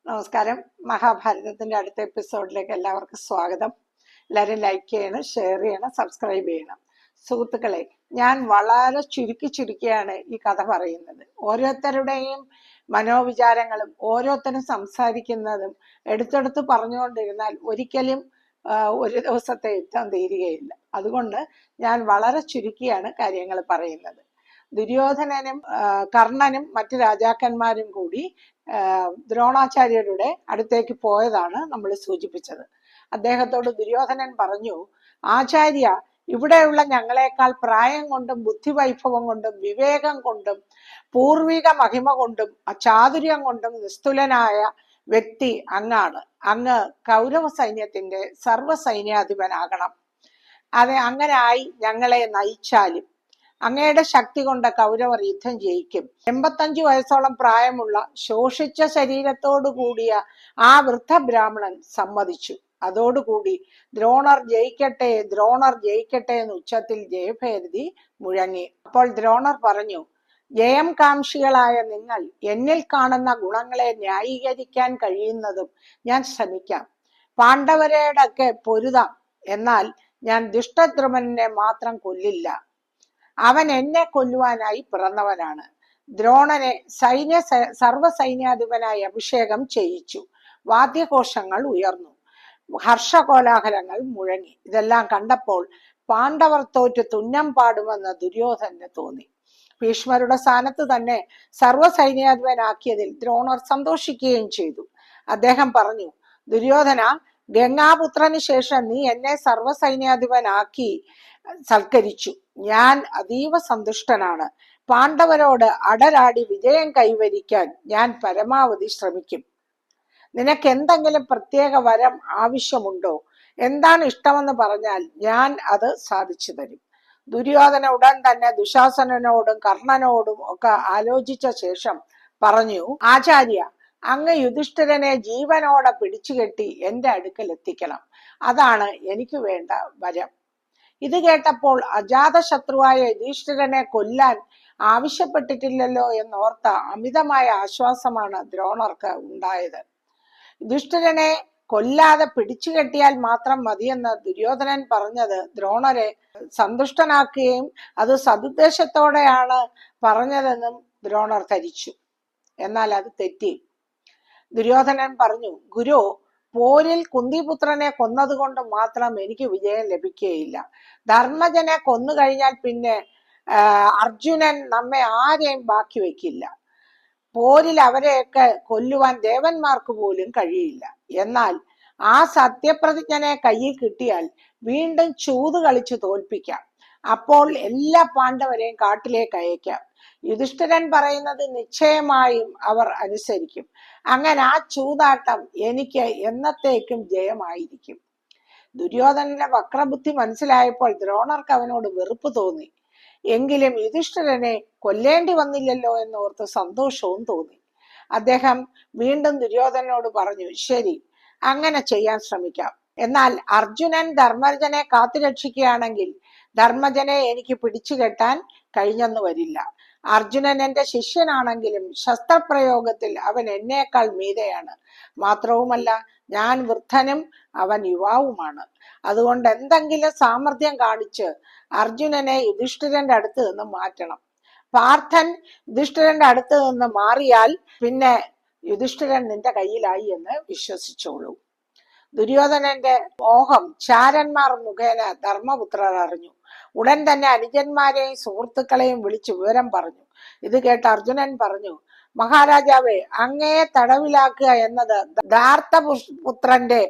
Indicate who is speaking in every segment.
Speaker 1: നമസ്കാരം. മഹാഭാരതത്തിന്റെ അടുത്ത എപ്പിസോഡിലേക്ക് എല്ലാവർക്കും സ്വാഗതം. എല്ലാവരും ലൈക്ക് ചെയ്യണം, ഷെയർ ചെയ്യണം, സബ്സ്ക്രൈബ് ചെയ്യണം. സുഹൃത്തുക്കളെ, ഞാൻ വളരെ ചുരുക്കിയാണ് ഈ കഥ പറയുന്നത്. ഓരോരുത്തരുടെയും മനോവിചാരങ്ങളും ഓരോരുത്തരും സംസാരിക്കുന്നതും എടുത്തെടുത്ത് പറഞ്ഞുകൊണ്ടിരുന്നാൽ ഒരിക്കലും ഒരു ദിവസത്തെ യുദ്ധം തീരുകയില്ല. അതുകൊണ്ട് ഞാൻ വളരെ ചുരുക്കിയാണ് കാര്യങ്ങൾ പറയുന്നത്. ദുര്യോധനനും കർണനും മറ്റു രാജാക്കന്മാരും കൂടി ദ്രോണാചാര്യരുടെ അടുത്തേക്ക് പോയതാണ് നമ്മൾ സൂചിപ്പിച്ചത്. അദ്ദേഹത്തോട് ദുര്യോധനൻ പറഞ്ഞു, ആചാര്യ, ഇവിടെയുള്ള ഞങ്ങളെക്കാൾ പ്രായം കൊണ്ടും ബുദ്ധിവൈഭവം കൊണ്ടും വിവേകം കൊണ്ടും പൂർവിക മഹിമ കൊണ്ടും ചാതുര്യം കൊണ്ടും നിസ്തുലനായ വ്യക്തി അങ്ങാണ്. അങ്ങ് കൗരവ സൈന്യത്തിന്റെ സർവ്വസൈന്യാധിപനാകണം. അങ്ങനെ ആയി ഞങ്ങളെ നയിച്ചാലും അങ്ങയുടെ ശക്തി കൊണ്ട് കൗരവർ യുദ്ധം ജയിക്കും. 85 വയസ്സോളം പ്രായമുള്ള ശോഷിച്ച ശരീരത്തോടു കൂടിയ ആ വൃദ്ധ ബ്രാഹ്മണൻ സമ്മതിച്ചു. അതോടുകൂടി ദ്രോണർ ജയിക്കട്ടെ, ദ്രോണർ ജയിക്കട്ടെ എന്ന് ഉച്ചത്തിൽ ജയഭേരി മുഴങ്ങി. അപ്പോൾ ദ്രോണർ പറഞ്ഞു, ജയം കാംക്ഷികളായ നിങ്ങൾ എന്നിൽ കാണുന്ന ഗുണങ്ങളെ ന്യായീകരിക്കാൻ കഴിയുന്നതും ഞാൻ ശ്രമിക്കാം. പാണ്ഡവരോടൊക്കെ പൊരുതാം, എന്നാൽ ഞാൻ ദുഷ്ടദ്രുമനെ മാത്രം കൊല്ലില്ല. അവൻ എന്നെ കൊല്ലുവാനായി പിറന്നവനാണ്. ദ്രോണനെ സർവ്വസൈന്യാധിപനായി അഭിഷേകം ചെയ്യിച്ചു. വാദ്യഘോഷങ്ങൾ ഉയർന്നു, ഹർഷകോലാഹലങ്ങൾ മുഴങ്ങി. ഇതെല്ലാം കണ്ടപ്പോൾ പാണ്ഡവർ തോറ്റ് തുന്നം പാടുമെന്ന് ദുര്യോധനന് തോന്നി. ഭീഷ്മരുടെ സ്ഥാനത്ത് തന്നെ സർവ്വസൈന്യാധിപനാക്കിയതിൽ ദ്രോണർ സന്തോഷിക്കുകയും ചെയ്തു. അദ്ദേഹം പറഞ്ഞു, ദുര്യോധന, ഗംഗാപുത്രന് ശേഷം നീ എന്നെ സർവ്വസൈന്യാധിപനാക്കി സൽക്കരിച്ചു. ഞാൻ അതീവ സന്തുഷ്ടനാണ്. പാണ്ഡവരോട് അടരാടി വിജയം കൈവരിക്കാൻ ഞാൻ പരമാവധി ശ്രമിക്കും. നിനക്ക് എന്തെങ്കിലും പ്രത്യേക വരം ആവശ്യമുണ്ടോ? എന്താണ് ഇഷ്ടമെന്ന് പറഞ്ഞാൽ ഞാൻ അത് സാധിച്ചു തരും. ദുര്യോധന ഉടൻ തന്നെ ദുശാസനോടും കർണനോടും ഒക്കെ ആലോചിച്ച ശേഷം പറഞ്ഞു, ആചാര്യ, അങ്ങ് യുധിഷ്ഠിരനെ ജീവനോടെ പിടിച്ചുകെട്ടി എന്റെ അടുക്കൽ എത്തിക്കണം. അതാണ് എനിക്ക് വേണ്ട വരം. ഇത് കേട്ടപ്പോൾ അജാതശത്രുവായ യുധിഷ്ഠിരനെ കൊല്ലാൻ ആവശ്യപ്പെട്ടിട്ടില്ലല്ലോ എന്നോർത്ത അമിതമായ ആശ്വാസമാണ് ദ്രോണർക്ക് ഉണ്ടായത്. യുധിഷ്ഠിരനെ കൊല്ലാതെ പിടിച്ചുകെട്ടിയാൽ മാത്രം മതിയെന്ന് ദുര്യോധനൻ പറഞ്ഞത് ദ്രോണരെ സന്തുഷ്ടനാക്കുകയും അത് സതുദ്ദേശത്തോടെയാണ് പറഞ്ഞതെന്നും ദ്രോണർ ധരിച്ചു. എന്നാൽ അത് തെറ്റി. ദുര്യോധനൻ പറഞ്ഞു, ഗുരു, പോരിൽ കുന്തിപുത്രനെ കൊന്നതുകൊണ്ട് മാത്രം എനിക്ക് വിജയം ലഭിക്കുകയില്ല. ധർമ്മജനെ കൊന്നു കഴിഞ്ഞാൽ പിന്നെ അർജുനൻ നമ്മെ ആരെയും ബാക്കി വെക്കില്ല. പോരിൽ അവരെയൊക്കെ കൊല്ലുവാൻ ദേവന്മാർക്ക് പോലും കഴിയില്ല. എന്നാൽ ആ സത്യപ്രതിജ്ഞനെ കയ്യിൽ കിട്ടിയാൽ വീണ്ടും ചൂത് കളിച്ചു തോൽപ്പിക്കാം. അപ്പോൾ എല്ലാ പാണ്ഡവരെയും കാട്ടിലേക്ക് അയക്കാം. യുധിഷ്ഠിരൻ പറയുന്നത് നിശ്ചയമായും അവർ അനുസരിക്കും. അങ്ങനെ ആ ചൂതാട്ടം എനിക്ക് എന്നത്തേക്കും ജയമായിരിക്കും. ദുര്യോധനന്റെ വക്രബുദ്ധി മനസ്സിലായപ്പോൾ ദ്രോണർക്ക് അവനോട് വെറുപ്പ് തോന്നി. എങ്കിലും യുധിഷ്ഠിരനെ കൊല്ലേണ്ടി വന്നില്ലല്ലോ എന്നോർത്ത് സന്തോഷവും തോന്നി. അദ്ദേഹം വീണ്ടും ദുര്യോധനോട് പറഞ്ഞു, ശരി, അങ്ങനെ ചെയ്യാൻ ശ്രമിക്കാം. എന്നാൽ അർജുനൻ ധർമ്മജനെ കാത്തുരക്ഷിക്കുകയാണെങ്കിൽ ധർമ്മജനെ എനിക്ക് പിടിച്ചുകെട്ടാൻ കഴിഞ്ഞെന്ന് വരില്ല. അർജുനൻ എന്റെ ശിഷ്യനാണെങ്കിലും ശസ്ത്രപ്രയോഗത്തിൽ അവൻ എന്നേക്കാൾ മീതെയാണ്. മാത്രവുമല്ല, ഞാൻ വൃദ്ധനും അവൻ യുവാവുമാണ്. അതുകൊണ്ട് എന്തെങ്കിലും സാമർഥ്യം കാണിച്ച് അർജുനനെ യുധിഷ്ഠിരന്റെ അടുത്ത് നിന്ന് മാറ്റണം. പാർത്ഥൻ യുധിഷ്ഠിരന്റെ അടുത്ത് നിന്ന് മാറിയാൽ പിന്നെ യുധിഷ്ഠിരൻ നിന്റെ കയ്യിലായി എന്ന് വിശ്വസിച്ചോളൂ. ദുര്യോധനന്റെ മോഹം ചാരന്മാർ മുഖേന ധർമ്മപുത്രർ അറിഞ്ഞു. ഉടൻ തന്നെ അനുജന്മാരെയും സുഹൃത്തുക്കളെയും വിളിച്ചു വിവരം പറഞ്ഞു. ഇത് കേട്ട് അർജുനൻ പറഞ്ഞു, മഹാരാജാവേ, അങ്ങയെ തടവിലാക്കുക എന്നത് ധാർത്തപുത്രന്റെ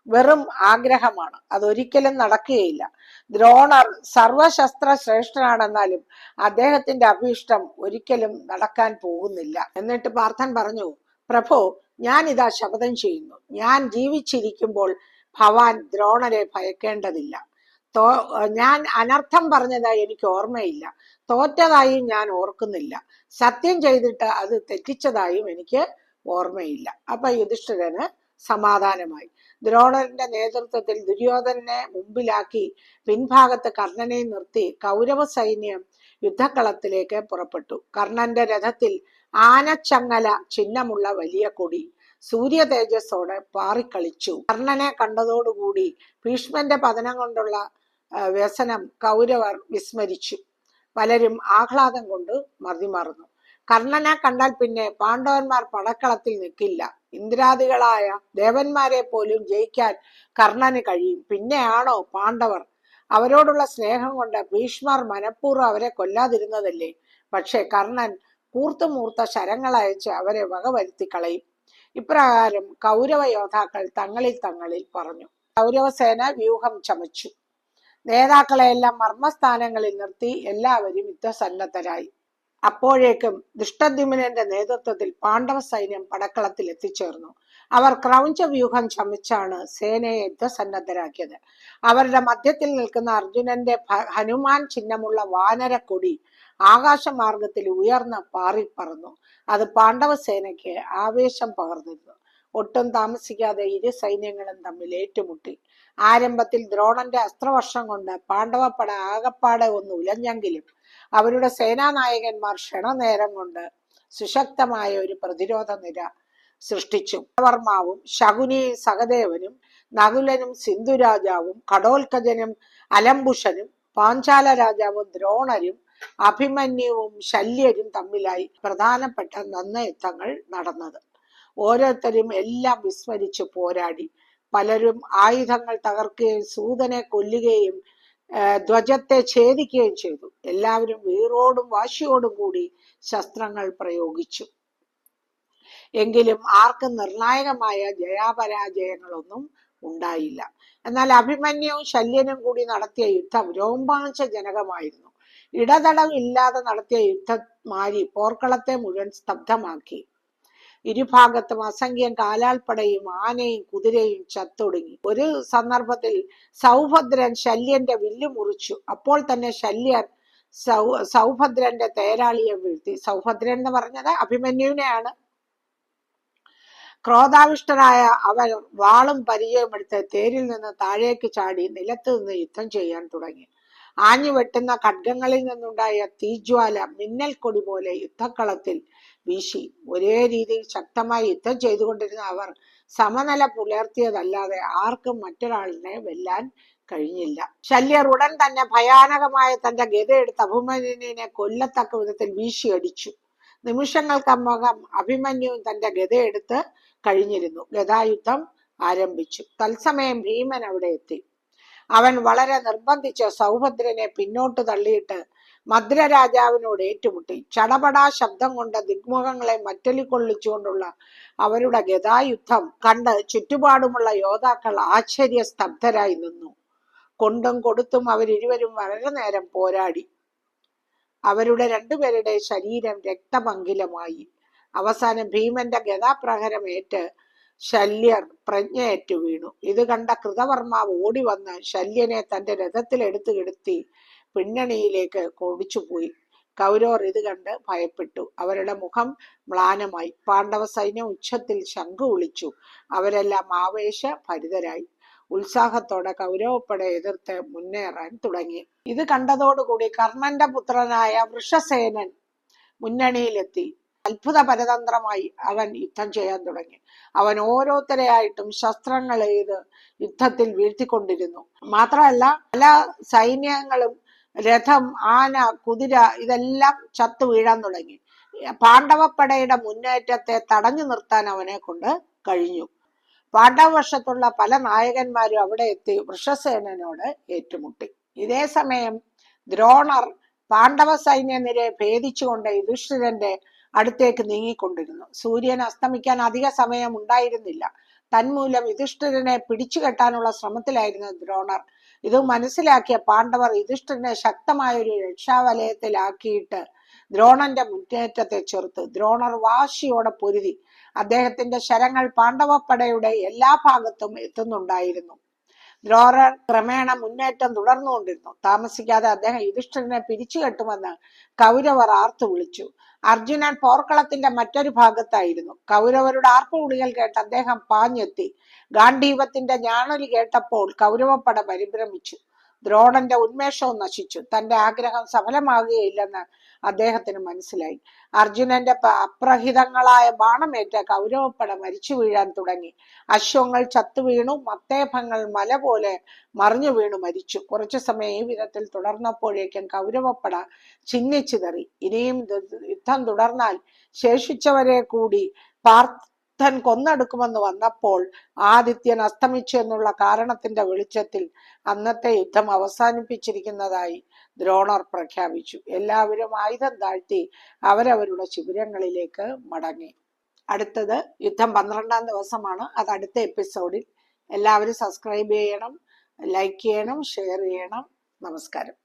Speaker 1: വെറും ആഗ്രഹമാണ്. അതൊരിക്കലും നടക്കുകയില്ല. ദ്രോണർ സർവശസ്ത്ര ശ്രേഷ്ഠനാണെന്നാലും അദ്ദേഹത്തിന്റെ അഭീഷ്ടം ഒരിക്കലും നടക്കാൻ പോകുന്നില്ല. എന്നിട്ട് പാർത്ഥൻ പറഞ്ഞു, പ്രഭു, ഞാൻ ഇതാ ശപഥം ചെയ്യുന്നു. ഞാൻ ജീവിച്ചിരിക്കുമ്പോൾ ഭവാൻ ദ്രോണരെ ഭയക്കേണ്ടതില്ല. ഞാൻ അനർത്ഥം പറഞ്ഞതായി എനിക്ക് ഓർമ്മയില്ല. തോറ്റതായും ഞാൻ ഓർക്കുന്നില്ല. സത്യം ചെയ്തിട്ട് അത് തെറ്റിച്ചതായും എനിക്ക് ഓർമ്മയില്ല. അപ്പൊ യുധിഷ്ഠിരന് സമാധാനമായി. ദ്രോണന്റെ നേതൃത്വത്തിൽ ദുര്യോധനെ മുമ്പിലാക്കി പിൻഭാഗത്ത് കർണനെ നിർത്തി കൗരവ സൈന്യം യുദ്ധക്കളത്തിലേക്ക് പുറപ്പെട്ടു. കർണന്റെ രഥത്തിൽ ആനച്ചങ്ങല ചിഹ്നമുള്ള വലിയ കൊടി സൂര്യ തേജസ്സോടെ പാറിക്കളിച്ചു. കർണനെ കണ്ടതോടുകൂടി ഭീഷ്മന്റെ പതനം കൊണ്ടുള്ള വ്യസനം കൗരവർ വിസ്മരിച്ചു. പലരും ആഹ്ലാദം കൊണ്ട് മതിമറന്നു. കർണനെ കണ്ടാൽ പിന്നെ പാണ്ഡവന്മാർ പടക്കളത്തിൽ നിൽക്കില്ല. ഇന്ദ്രാദികളായ ദേവന്മാരെ പോലും ജയിക്കാൻ കർണന് കഴിയും. പിന്നെയാണോ പാണ്ഡവർ? അവരോടുള്ള സ്നേഹം കൊണ്ട് ഭീഷ്മർ മനഃപൂർവ്വം അവരെ കൊല്ലാതിരുന്നതല്ലേ? പക്ഷെ കർണൻ കൂർത്തുമൂർത്ത ശരങ്ങളയച്ച് അവരെ വകവരുത്തി കളയും. ഇപ്രകാരം കൗരവ യോദ്ധാക്കൾ തങ്ങളിൽ പറഞ്ഞു. കൗരവസേന വ്യൂഹം ചമച്ചു. നേതാക്കളെയെല്ലാം മർമ്മസ്ഥാനങ്ങളിൽ നിർത്തി എല്ലാവരും യുദ്ധസന്നദ്ധരായി. അപ്പോഴേക്കും ദൃഷ്ടദ്യുമ്നന്റെ നേതൃത്വത്തിൽ പാണ്ഡവ സൈന്യം പടക്കളത്തിൽ എത്തിച്ചേർന്നു. അവർ ക്രൗഞ്ച വ്യൂഹം ചമച്ചാണ് സേനയെ യുദ്ധസന്നദ്ധരാക്കിയത്. അവരുടെ മധ്യത്തിൽ നിൽക്കുന്ന അർജുനന്റെ ഹനുമാൻ ചിഹ്നമുള്ള വാനരക്കൊടി ആകാശമാർഗത്തിൽ ഉയർന്ന് പാറിപ്പറന്നു. അത് പാണ്ഡവ സേനയ്ക്ക് ആവേശം പകർന്നിരുന്നു. ഒട്ടും താമസിക്കാതെ ഇരു സൈന്യങ്ങളും തമ്മിൽ ഏറ്റുമുട്ടി. ആരംഭത്തിൽ ദ്രോണന്റെ അസ്ത്രവർഷം കൊണ്ട് പാണ്ഡവപ്പട ആകപ്പാടെ ഒന്ന് ഉലഞ്ഞെങ്കിലും അവരുടെ സേനാനായകന്മാർ ക്ഷണനേരം കൊണ്ട് സുശക്തമായ ഒരു പ്രതിരോധ നിര സൃഷ്ടിച്ചു. വർമാവും ശകുനിയും സഹദേവനും നകുലനും സിന്ധുരാജാവും കടോൽക്കജനും അലംബുഷനും പാഞ്ചാല രാജാവും ദ്രോണരും അഭിമന്യുവും ശല്യരും തമ്മിലായി പ്രധാനപ്പെട്ട യുദ്ധങ്ങൾ നടന്നത്. ഓരോരുത്തരും എല്ലാം വിസ്മരിച്ച് പോരാടി. പലരും ആയുധങ്ങൾ തകർക്കുകയും സൂതനെ കൊല്ലുകയും ധ്വജത്തെ ഛേദിക്കുകയും ചെയ്തു. എല്ലാവരും വീറോടും വാശിയോടും കൂടി ശസ്ത്രങ്ങൾ പ്രയോഗിച്ചു. എങ്കിലും ആർക്കും നിർണായകമായ ജയാപരാജയങ്ങളൊന്നും ഉണ്ടായില്ല. എന്നാൽ അഭിമന്യുവും ശല്യനും കൂടി നടത്തിയ യുദ്ധം രോമാഞ്ചജനകമായിരുന്നു. ഇടതടവില്ലാതെ നടത്തിയ യുദ്ധമാരി പോർക്കളത്തെ മുഴുവൻ സ്തബ്ധമാക്കി. ഇരുഭാഗത്തും അസംഖ്യം കാലാൾപ്പടയും ആനയും കുതിരയും ചത്തൊടുങ്ങി. ഒരു സന്ദർഭത്തിൽ സൗഭദ്രൻ ശല്യന്റെ വില്ലു മുറിച്ചു. അപ്പോൾ തന്നെ ശല്യൻ സൗഭദ്രന്റെ തേരാളിയെ വീഴ്ത്തി. സൗഭദ്രൻ എന്ന് പറഞ്ഞത് അഭിമന്യുവിനെയാണ്. ക്രോധാവിഷ്ടനായ അവൻ വാളും പരിചയമെടുത്ത് തേരിൽ നിന്ന് താഴേക്ക് ചാടി നിലത്ത് നിന്ന് യുദ്ധം ചെയ്യാൻ തുടങ്ങി. ആഞ്ഞു വെട്ടുന്ന ഖഡ്ഗങ്ങളിൽ നിന്നുണ്ടായ തീജ്വാല മിന്നൽ കൊടി പോലെ യുദ്ധക്കളത്തിൽ വീശി. ഒരേ രീതിയിൽ ശക്തമായി യുദ്ധം ചെയ്തുകൊണ്ടിരുന്ന അവർ സമനില പുലർത്തിയതല്ലാതെ ആർക്കും മറ്റൊരാളിനെ വെല്ലാൻ കഴിഞ്ഞില്ല. ശല്യർ ഉടൻ തന്നെ ഭയാനകമായ തന്റെ ഗദയെടുത്ത് അഭിമന്യുവിനെ കൊല്ലത്തക്ക വിധത്തിൽ വീശിയടിച്ചു. നിമിഷങ്ങൾക്കകം അഭിമന്യുവും തന്റെ ഗദയെടുത്ത് കഴിഞ്ഞിരുന്നു. ഗദായുദ്ധം ആരംഭിച്ചു. തത്സമയം ഭീമൻ അവിടെ എത്തി. അവൻ വളരെ നിർബന്ധിച്ച് സൗഭദ്രനെ പിന്നോട്ട് തള്ളിയിട്ട് മദ്രരാജാവിനോട് ഏറ്റുമുട്ടി. ചടപടാ ശബ്ദം കൊണ്ട് ദിഗ്മുഖങ്ങളെ മറ്റലിക്കൊള്ളിച്ചുകൊണ്ടുള്ള അവരുടെ ഗദായുദ്ധം കണ്ട് ചുറ്റുപാടുമുള്ള യോദ്ധാക്കൾ ആശ്ചര്യ സ്തബ്ധരായി നിന്നു. കൊണ്ടും കൊടുത്തും അവരിരുവരും വളരെ നേരം പോരാടി. അവരുടെ രണ്ടുപേരുടെ ശരീരം രക്തപങ്കിലമായി. അവസാനം ഭീമന്റെ ഗദാപ്രഹരം ഏറ്റ് ശല്യർ പ്രജ്ഞയേറ്റു വീണു. ഇത് കണ്ട കൃതവർമാവ് ഓടി വന്ന് ശല്യനെ തന്റെ രഥത്തിൽ എടുത്തു കിടത്തി പിന്നണിയിലേക്ക് കൊടിച്ചുപോയി. കൗരവർ ഇത് കണ്ട് ഭയപ്പെട്ടു. അവരുടെ മുഖം മ്ലാനമായി. പാണ്ഡവ സൈന്യം ഉച്ചത്തിൽ ശംഖു വിളിച്ചു. അവരെല്ലാം ആവേശഭരിതരായി. ഉത്സാഹത്തോടെ കൗരവപ്പട എതിർത്ത് മുന്നേറാൻ തുടങ്ങി. ഇത് കണ്ടതോടുകൂടി കർണന്റെ പുത്രനായ വൃഷസേനൻ മുന്നണിയിലെത്തി. അത്ഭുത പരതന്ത്രമായി അവൻ യുദ്ധം ചെയ്യാൻ തുടങ്ങി. അവൻ ഓരോരുത്തരെയായിട്ടും ശസ്ത്രങ്ങൾ എയ്ത് യുദ്ധത്തിൽ വീഴ്ത്തിക്കൊണ്ടിരുന്നു. മാത്രമല്ല പല സൈന്യങ്ങളും രഥം, ആന, കുതിര ഇതെല്ലാം ചത്തു വീഴാൻ തുടങ്ങി. പാണ്ഡവപ്പടയുടെ മുന്നേറ്റത്തെ തടഞ്ഞു നിർത്താൻ അവനെ കൊണ്ട് കഴിഞ്ഞു. പാണ്ഡവപക്ഷത്തുള്ള പല നായകന്മാരും അവിടെ എത്തി വൃഷസേനോട് ഏറ്റുമുട്ടി. ഇതേ സമയം ദ്രോണർ പാണ്ഡവ സൈന്യനിരെ ഭേദിച്ചുകൊണ്ട് യുധിഷ്ഠിരന്റെ അടുത്തേക്ക് നീങ്ങിക്കൊണ്ടിരുന്നു. സൂര്യൻ അസ്തമിക്കാൻ അധിക സമയം ഉണ്ടായിരുന്നില്ല. തന്മൂലം യുധിഷ്ഠിരനെ പിടിച്ചു കെട്ടാനുള്ള ശ്രമത്തിലായിരുന്നു ദ്രോണർ. ഇത് മനസ്സിലാക്കിയ പാണ്ഡവർ യുധിഷ്ഠിരനെ ശക്തമായ ഒരു രക്ഷാവലയത്തിലാക്കിയിട്ട് ദ്രോണന്റെ മുന്നേറ്റത്തെ ചെറുത്ത്. ദ്രോണർ വാശിയോടെ പൊരുതി. അദ്ദേഹത്തിന്റെ ശരങ്ങൾ പാണ്ഡവപ്പടയുടെ എല്ലാ ഭാഗത്തും എത്തുന്നുണ്ടായിരുന്നു. ദ്രോണർ ക്രമേണ മുന്നേറ്റം തുടർന്നുകൊണ്ടിരുന്നു. താമസിക്കാതെ അദ്ദേഹം യുധിഷ്ഠിരനെ പിരിച്ചു കെട്ടുമെന്ന് കൗരവർ ആർത്തു വിളിച്ചു. അർജുനൻ പോർക്കളത്തിന്റെ മറ്റൊരു ഭാഗത്തായിരുന്നു. കൗരവരുടെ ആർപ്പുവിളികൾ കേട്ട് അദ്ദേഹം പാഞ്ഞെത്തി. ഗാന്ധീവത്തിന്റെ ഞാണൊലി കേട്ടപ്പോൾ കൗരവപ്പട പരിഭ്രമിച്ചു. ദ്രോണന്റെ ഉന്മേഷവും നശിച്ചു. തന്റെ ആഗ്രഹം സഫലമാകുകയില്ലെന്ന് അദ്ദേഹത്തിന് മനസ്സിലായി. അർജുനന്റെ അപ്രഹിതങ്ങളായ ബാണമേറ്റ കൗരവപ്പട മരിച്ചു വീഴാൻ തുടങ്ങി. അശ്വങ്ങൾ ചത്തുവീണു, മത്തേഭങ്ങൾ മല പോലെ മറിഞ്ഞു വീണു മരിച്ചു. കുറച്ചു സമയം ഈ വിധത്തിൽ തുടർന്നപ്പോഴേക്കും കൗരവപ്പട ചിന്നിച്ചിതറി. ഇനിയും യുദ്ധം തുടർന്നാൽ ശേഷിച്ചവരെ കൂടി പാർത്ഥൻ കൊന്നൊടുക്കുമെന്ന് വന്നപ്പോൾ ആദിത്യൻ അസ്തമിച്ചു എന്നുള്ള കാരണത്തിന്റെ വെളിച്ചത്തിൽ അന്നത്തെ യുദ്ധം അവസാനിപ്പിച്ചിരിക്കുന്നതായി ദ്രോണർ പ്രഖ്യാപിച്ചു. എല്ലാവരും ആയുധം താഴ്ത്തി അവരവരുടെ ശിബിരങ്ങളിലേക്ക് മടങ്ങി. അടുത്തത് യുദ്ധം 12-ാം ദിവസമാണ്. അത് അടുത്ത എപ്പിസോഡിൽ. എല്ലാവരും സബ്സ്ക്രൈബ് ചെയ്യണം, ലൈക്ക് ചെയ്യണം, ഷെയർ ചെയ്യണം. നമസ്കാരം.